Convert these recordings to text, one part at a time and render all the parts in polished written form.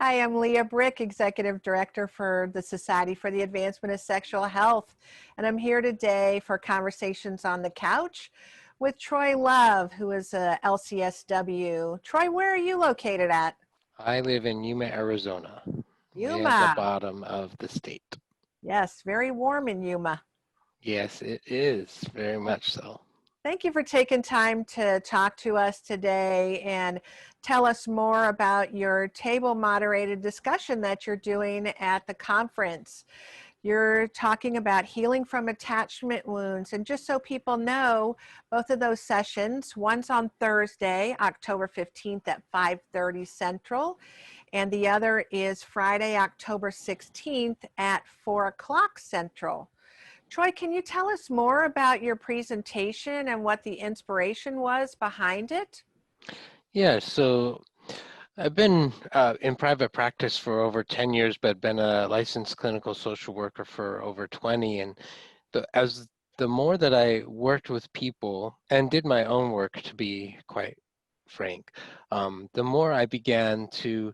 Hi, I'm Leah Brick, Executive Director for the Society for the Advancement of Sexual Health, and I'm here today for Conversations on the Couch with Troy Love, who is a LCSW. Troy, where are you located at? I live in Yuma, Arizona, way at the Yuma. bottom of the state. Yes, very warm in Yuma. Yes, it is, very Well, much so. thank you for taking time to talk to us today and tell us more about your table moderated discussion that you're doing at the conference. You're talking about healing from attachment wounds. And just so people know, both of those sessions, one's on Thursday, October 15th at 5:30 Central, and the other is Friday, October 16th at 4 o'clock Central. Troy, can you tell us more about your presentation and what the inspiration was behind it? Yeah, so I've been in private practice for over 10 years, but been a licensed clinical social worker for over 20. And as the more that I worked with people and did my own work, to be quite frank, the more I began to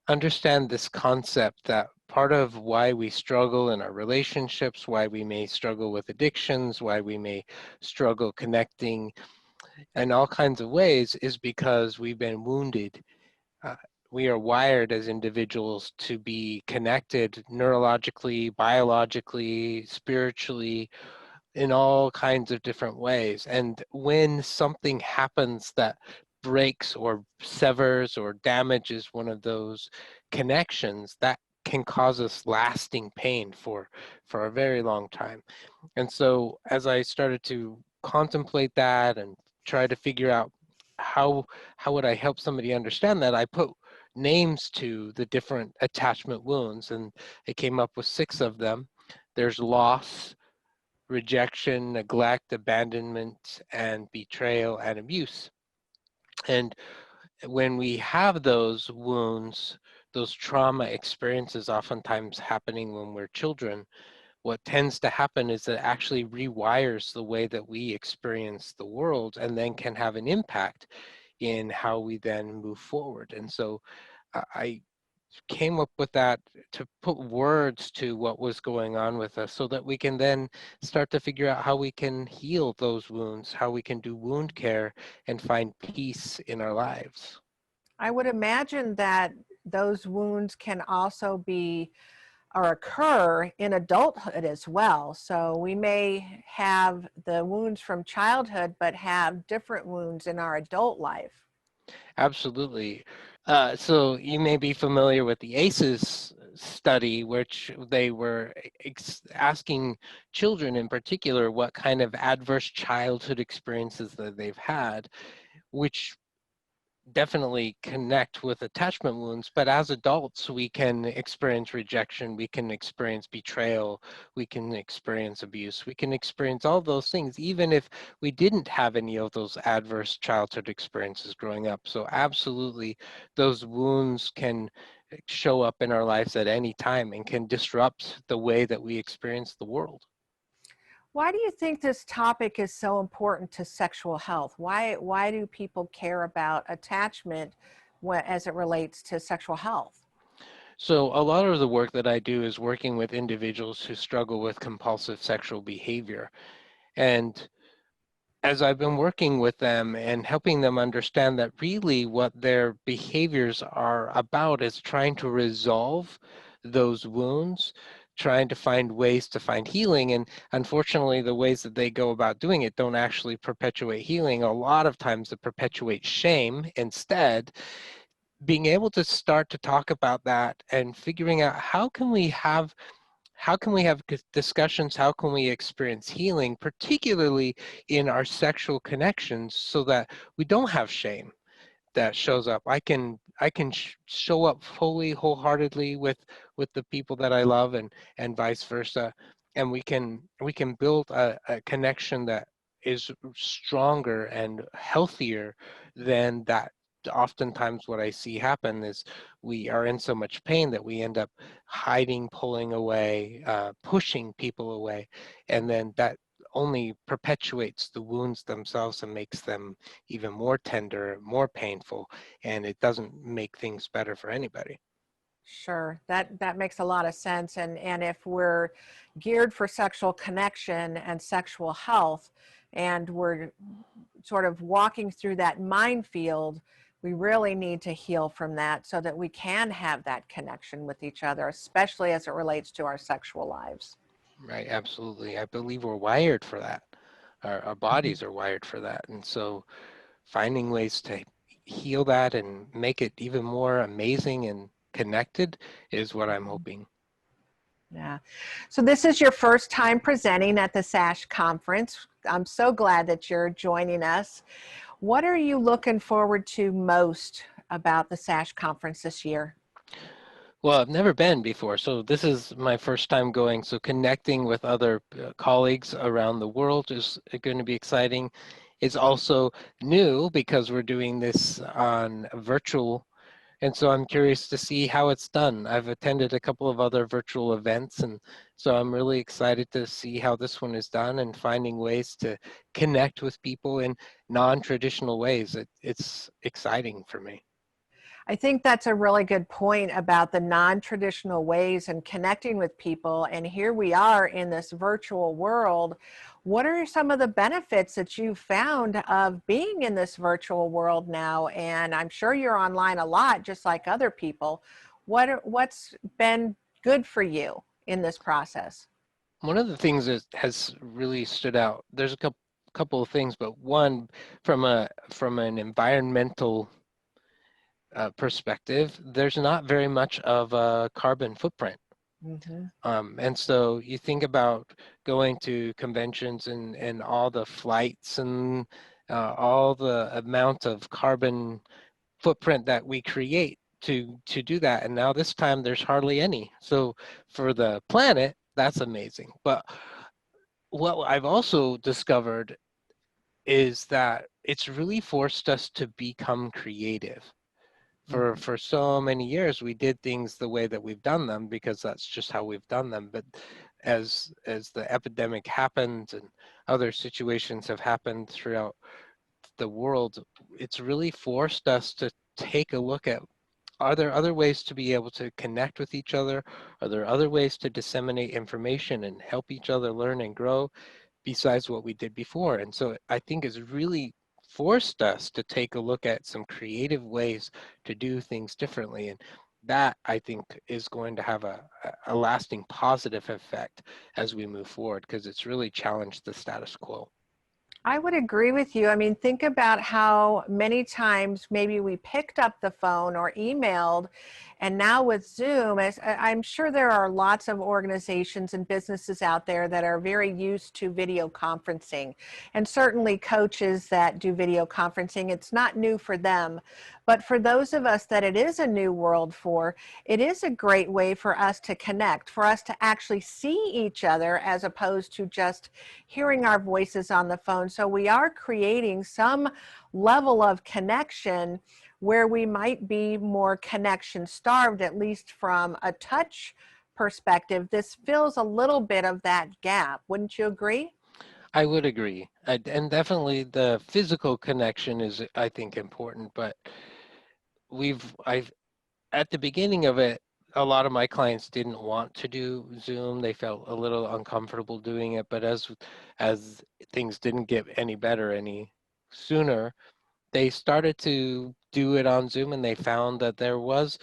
understand this concept that part of why we struggle in our relationships, why we may struggle with addictions, why we may struggle connecting in all kinds of ways is because we've been wounded. Uh, we are wired as individuals to be connected neurologically, biologically, spiritually, in all kinds of different ways. And when something happens that breaks or severs or damages one of those connections, that can cause us lasting pain for a very long time. And so as I started to contemplate that and try to figure out how how would I help somebody understand that, I put names to the different attachment wounds, and I came up with 6 of them. There's loss, rejection, neglect, abandonment, and betrayal and abuse. And when we have those wounds, those trauma experiences oftentimes happening when we're children, what tends to happen is it actually rewires the way that we experience the world and then can have an impact in how we then move forward. And so I came up with that to put words to what was going on with us so that we can then start to figure out how we can heal those wounds, how we can do wound care and find peace in our lives. I would imagine that those wounds can also be or occur in adulthood as well. So we may have the wounds from childhood, but have different wounds in our adult life. Absolutely. So you may be familiar with the ACEs study, which they were asking children in particular what kind of adverse childhood experiences that they've had, which definitely connect with attachment wounds, but as adults, we can experience rejection, we can experience betrayal, we can experience abuse, we can experience all those things, even if we didn't have any of those adverse childhood experiences growing up. So absolutely, those wounds can show up in our lives at any time and can disrupt the way that we experience the world. Why do you think this topic is so important to sexual health? Why do people care about attachment as it relates to sexual health? So a lot of the work that I do is working with individuals who struggle with compulsive sexual behavior. And as I've been working with them and helping them understand that really what their behaviors are about is trying to resolve those wounds, trying to find ways to find healing. And unfortunately, the ways that they go about doing it don't actually perpetuate healing. A lot of times it perpetuates shame instead. Being able to start to talk about that and figuring out how can we have discussions, how can we experience healing, particularly in our sexual connections, so that we don't have shame that shows up. I can show up fully, wholeheartedly with the people that I love, and vice versa, and we can build a connection that is stronger and healthier than that. Oftentimes what I see happen is we are in so much pain that we end up hiding, pulling away, pushing people away, and then that only perpetuates the wounds themselves and makes them even more tender, more painful, and it doesn't make things better for anybody. Sure, that makes a lot of sense. And if we're geared for sexual connection and sexual health, and we're sort of walking through that minefield, we really need to heal from that so that we can have that connection with each other, especially as it relates to our sexual lives. Right, absolutely. I believe we're wired for that. Our Mhm. bodies are wired for that. And so finding ways to heal that and make it even more amazing and connected is what I'm Mhm. hoping. Yeah. So this is your first time presenting at the SASH conference. I'm so glad that you're joining us. What are you looking forward to most about the SASH conference this year? Well, I've never been before, so this is my first time going. So connecting with other colleagues around the world is going to be exciting. It's also new because we're doing this on virtual. And so I'm curious to see how it's done. I've attended a couple of other virtual events, and so I'm really excited to see how this one is done and finding ways to connect with people in non-traditional ways. It's exciting for me. I think that's a really good point about the non-traditional ways and connecting with people. And here we are in this virtual world. What are some of the benefits that you found of being in this virtual world now? And I'm sure you're online a lot, just like other people. What's been good for you in this process? One of the things that has really stood out, there's a couple of things, but one from an environmental perspective, there's not very much of a carbon footprint. Hmm. And so you think about going to conventions and all the flights and all the amount of carbon footprint that we create to do that. And now this time there's hardly any. So for the planet, that's amazing. But what I've also discovered is that it's really forced us to become creative. For so many years we did things the way that we've done them because that's just how we've done them. But as the epidemic happened and other situations have happened throughout the world, it's really forced us to take a look at, are there other ways to be able to connect with each other? Are there other ways to disseminate information and help each other learn and grow besides what we did before? And so I think it's really forced us to take a look at some creative ways to do things differently. And that I think is going to have a lasting positive effect as we move forward because it's really challenged the status quo. I would agree with you. I mean, think about how many times maybe we picked up the phone or emailed, and now with Zoom, I'm sure there are lots of organizations and businesses out there that are very used to video conferencing, and certainly coaches that do video conferencing. It's not new for them, but for those of us that it is a new world for, it is a great way for us to connect, for us to actually see each other as opposed to just hearing our voices on the phone. So we are creating some level of connection where we might be more connection starved, at least from a touch perspective. This fills a little bit of that gap. Wouldn't you agree? I would agree. And definitely the physical connection is, I think, important, but I've at the beginning of it, a lot of my clients didn't want to do Zoom. They felt a little uncomfortable doing it, but as things didn't get any better any sooner, they started to do it on Zoom and they found that there was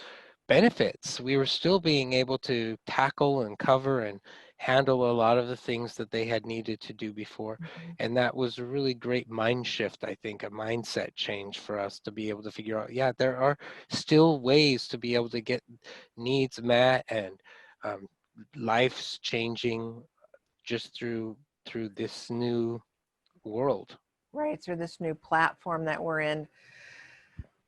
benefits. We were still being able to tackle and cover and handle a lot of the things that they had needed to do before. Mhm. And that was a really great mind shift, I think, a mindset change for us to be able to figure out, yeah, there are still ways to be able to get needs met and um, life's changing just through this new world. Right, through this new platform that we're in.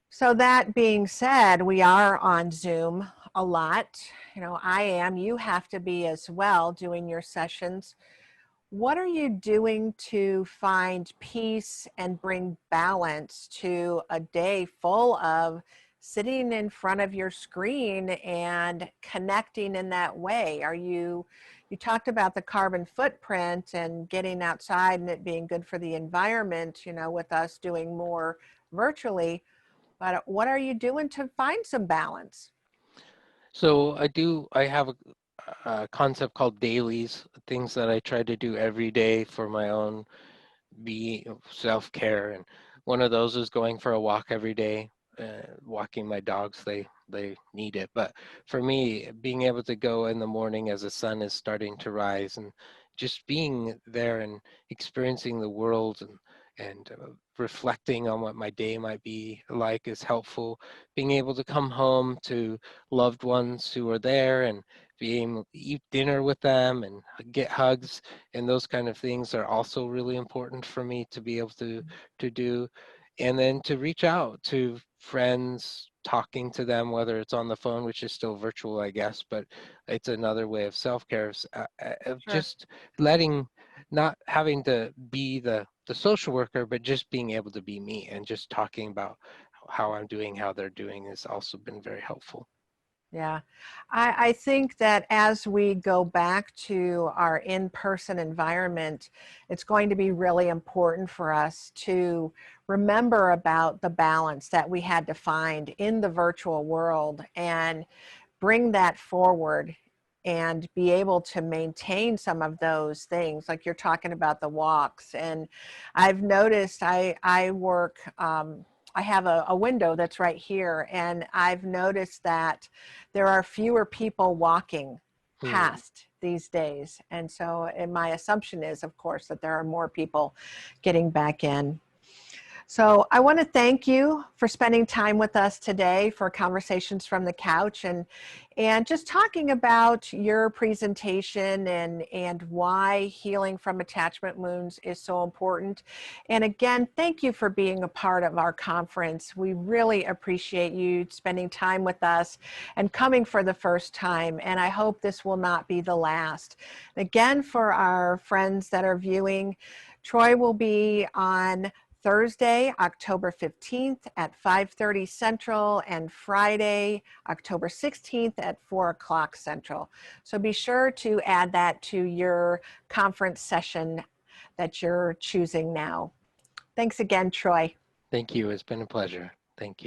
So that being said, we are on Zoom a lot. You know, I am, you have to be as well doing your sessions. What are you doing to find peace and bring balance to a day full of sitting in front of your screen and connecting in that way? You talked about the carbon footprint and getting outside and it being good for the environment, you know, with us doing more virtually, but what are you doing to find some balance? So I have a concept called dailies, things that I try to do every day for my own be self-care, and one of those is going for a walk every day. Walking my dogs, they need it, but for me, being able to go in the morning as the sun is starting to rise and just being there and experiencing the world and reflecting on what my day might be like is helpful. Being able to come home to loved ones who are there and being able to eat dinner with them and get hugs and those kind of things are also really important for me to be able to do. And then to reach out to friends, talking to them, whether it's on the phone, which is still virtual, I guess, but it's another way of self-care, of Sure. just letting, not having to be the social worker, but just being able to be me and just talking about how I'm doing, how they're doing has also been very helpful. Yeah, I think that as we go back to our in-person environment, it's going to be really important for us to remember about the balance that we had to find in the virtual world and bring that forward and be able to maintain some of those things like you're talking about the walks. And I've noticed I work I have a window that's right here, and I've noticed that there are fewer people walking Hmm. past these days. And so, and my assumption is, of course, that there are more people getting back in. So I want to thank you for spending time with us today for Conversations from the Couch, and just talking about your presentation and why healing from attachment wounds is so important. And again, thank you for being a part of our conference. We really appreciate you spending time with us and coming for the first time. And I hope this will not be the last. Again, for our friends that are viewing, Troy will be on Thursday, October 15th at 5:30 Central, and Friday, October 16th at 4 o'clock Central. So be sure to add that to your conference session that you're choosing now. Thanks again, Troy. Thank you. It's been a pleasure. Thank you.